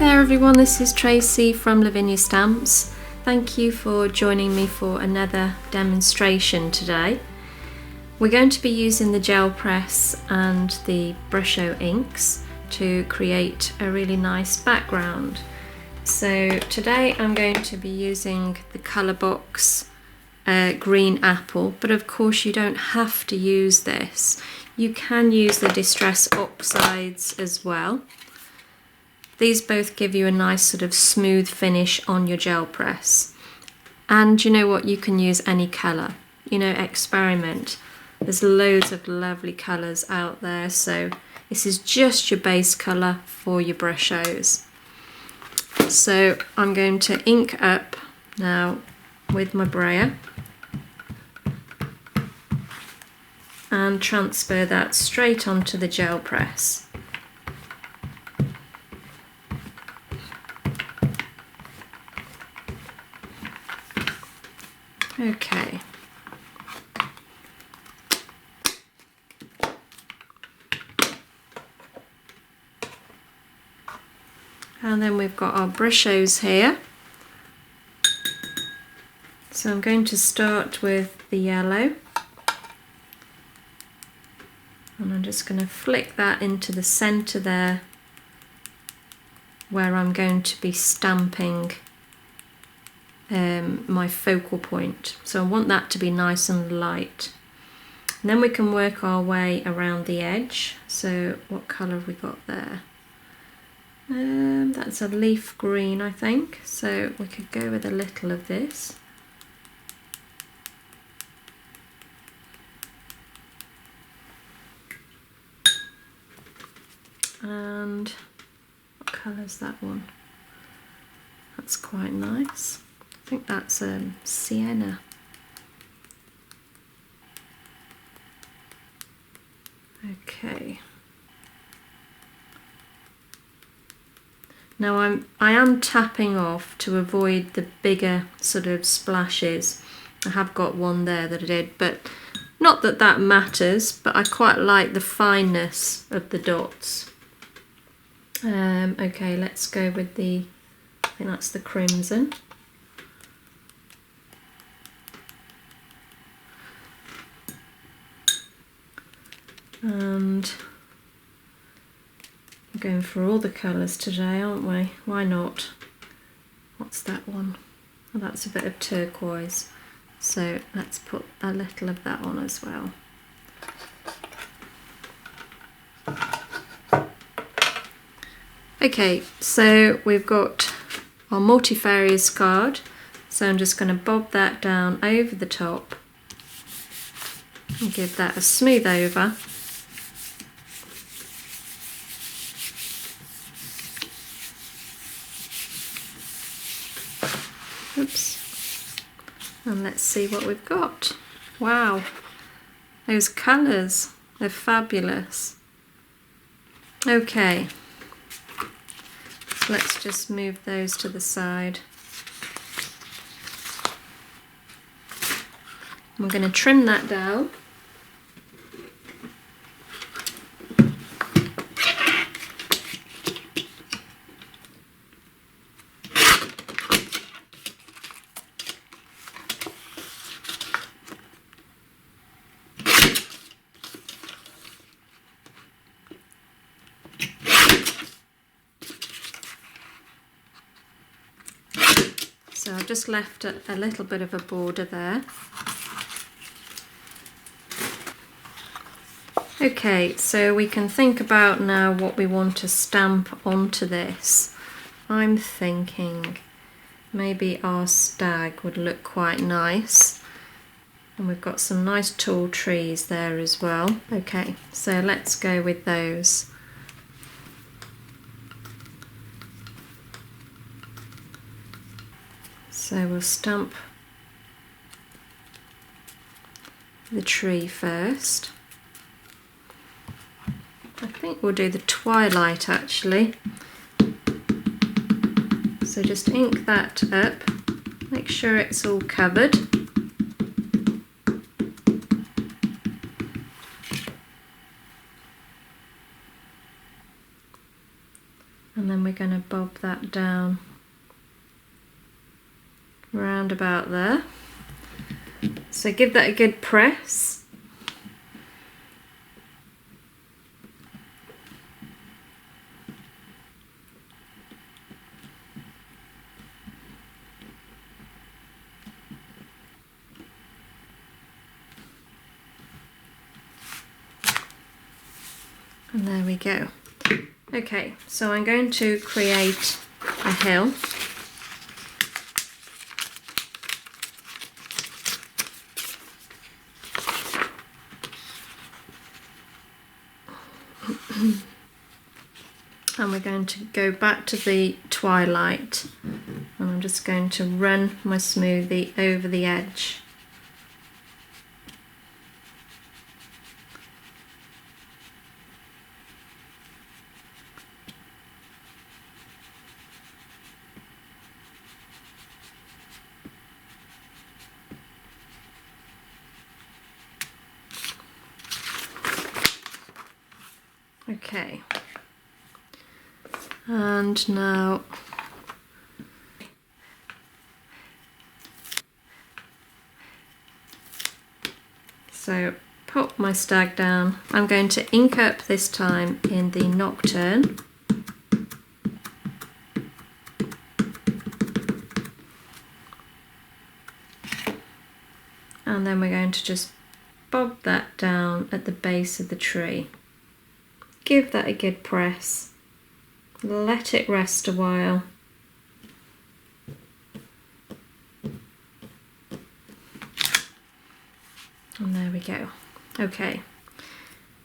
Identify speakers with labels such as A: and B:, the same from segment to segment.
A: there everyone, this is Tracey from Lavinia Stamps. Thank you for joining me for another demonstration today. We're going to be using the gel press and the Brusho inks to create a really nice background. So today I'm going to be using the ColourBox green apple, but of course you don't have to use this. You can use the Distress Oxides as well. These both give you a nice sort of smooth finish on your gel press. And you know what, you can use any colour, you know, experiment. There's loads of lovely colours out there, so this is just your base colour for your Brushos. So I'm going to ink up now with my brayer and transfer that straight onto the gel press. Okay. And then we've got our Brushos here. So I'm going to start with the yellow. And I'm just going to flick that into the centre there, where I'm going to be stamping my focal point. So I want that to be nice and light. And then we can work our way around the edge. So what colour have we got there? That's a leaf green, I think. So we could go with a little of this. And what colour's that one? That's quite nice. I think that's sienna. Okay. Now I am tapping off to avoid the bigger sort of splashes. I have got one there that I did, but not that that matters, but I quite like the fineness of the dots. Okay, let's go with the, I think that's the crimson. And we're going for all the colours today, aren't we? Why not? What's that one? Oh, that's a bit of turquoise. So let's put a little of that on as well. Okay, so we've got our multifarious card. So I'm just going to bob that down over the top and give that a smooth over. Oops. And let's see what we've got. Wow, those colours, they're fabulous. Okay, let's just move those to the side. I'm going to trim that down. So I've just left a little bit of a border there. Okay, so we can think about now what we want to stamp onto this. I'm thinking maybe our stag would look quite nice. And we've got some nice tall trees there as well. Okay, so let's go with those. So we'll stamp the tree first. I think we'll do the twilight actually. So just ink that up, make sure it's all covered. And then we we're going to bob that down round about there. So give that a good press. And there we go. Okay, so I'm going to create a hill. And we're going to go back to the twilight, and I'm just going to run my smoothie over the edge. Okay, and now so pop my stag down. I'm going to ink up this time in the Nocturne. And then we're going to just bob that down at the base of the tree. Give that a good press, let it rest a while. And there we go. Okay,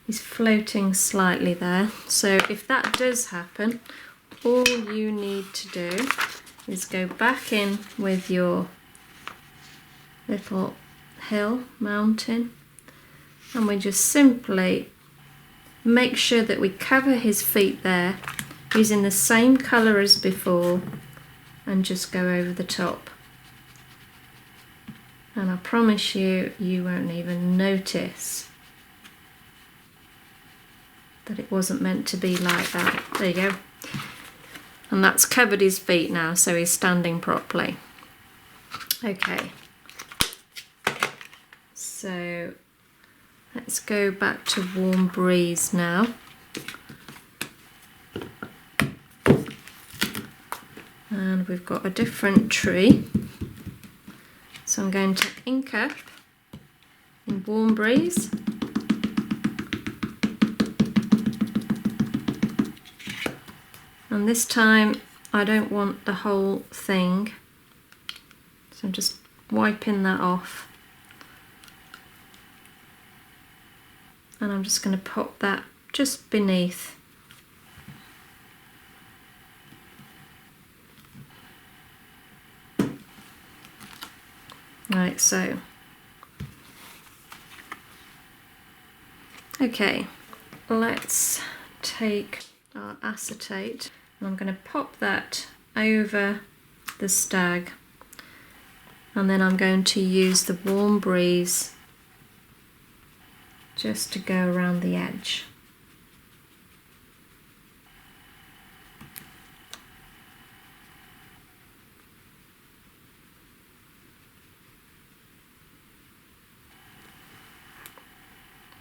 A: he's floating slightly there. So if that does happen, all you need to do is go back in with your little hill mountain, and we just simply make sure that we cover his feet there using the same colour as before, and just go over the top. And I promise you, you won't even notice that it wasn't meant to be like that. There you go. And that's covered his feet now, so he's standing properly. Okay. So let's go back to Warm Breeze now. And we've got a different tree. So I'm going to ink up in Warm Breeze. And this time I don't want the whole thing. So I'm just wiping that off. And I'm just going to pop that just beneath. Right, so. Okay, let's take our acetate, and I'm going to pop that over the stag, and then I'm going to use the Warm Breeze just to go around the edge.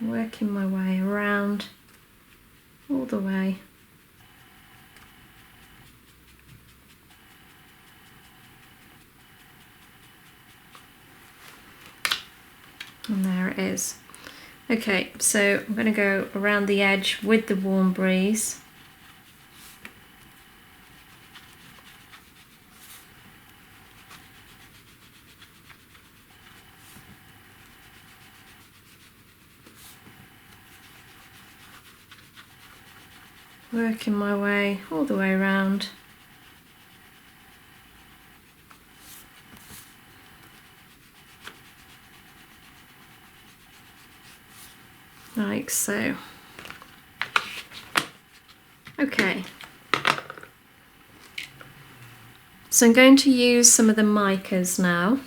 A: Working my way around all the way. And there it is. Okay, so I'm going to go around the edge with the Warm Breeze. Working my way all the way around. Like so. Okay. So I'm going to use some of the micas now.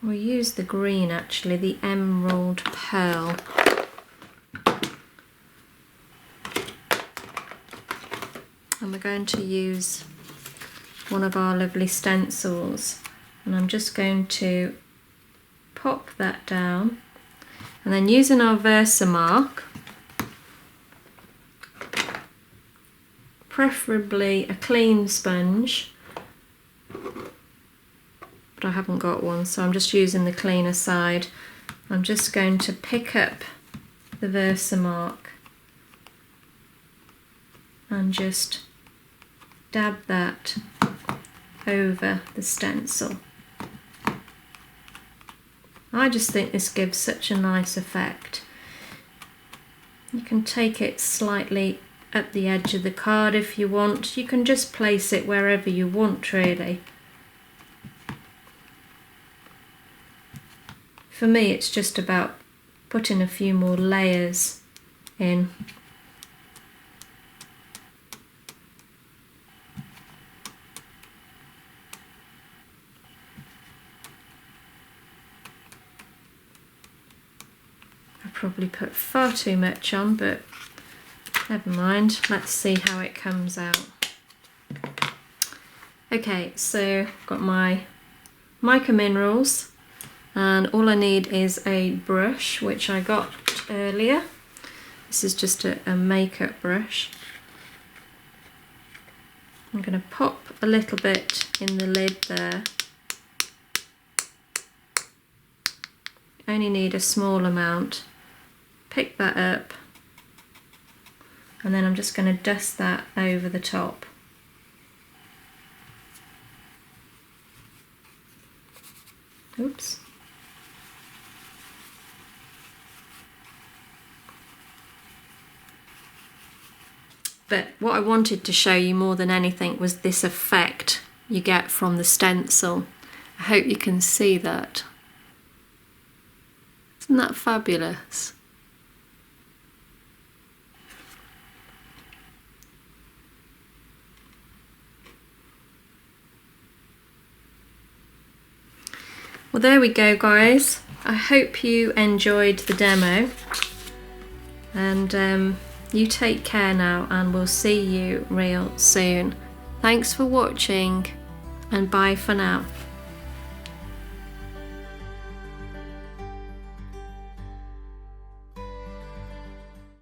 A: We'll use the green actually, the Emerald Pearl. we're going to use one of our lovely stencils, and I'm just going to pop that down, and then using our Versamark, preferably a clean sponge, but I haven't got one, so I'm just using the cleaner side. I'm just going to pick up the Versamark and just dab that over the stencil. I just think this gives such a nice effect. You can take it slightly at the edge of the card if you want. You can just place it wherever you want, really. For me, it's just about putting a few more layers in. Probably put far too much on, but never mind. Let's see how it comes out. Okay, so I've got my mica minerals, and all I need is a brush, which I got earlier. This is just a makeup brush. I'm going to pop a little bit in the lid there. Only need a small amount. Pick that up, and then I'm just going to dust that over the top. Oops. But what I wanted to show you more than anything was this effect you get from the stencil. I hope you can see that. Isn't that fabulous? Well, there we go, guys. I hope you enjoyed the demo, and you take care now, and we'll see you real soon. Thanks for watching, and bye for now.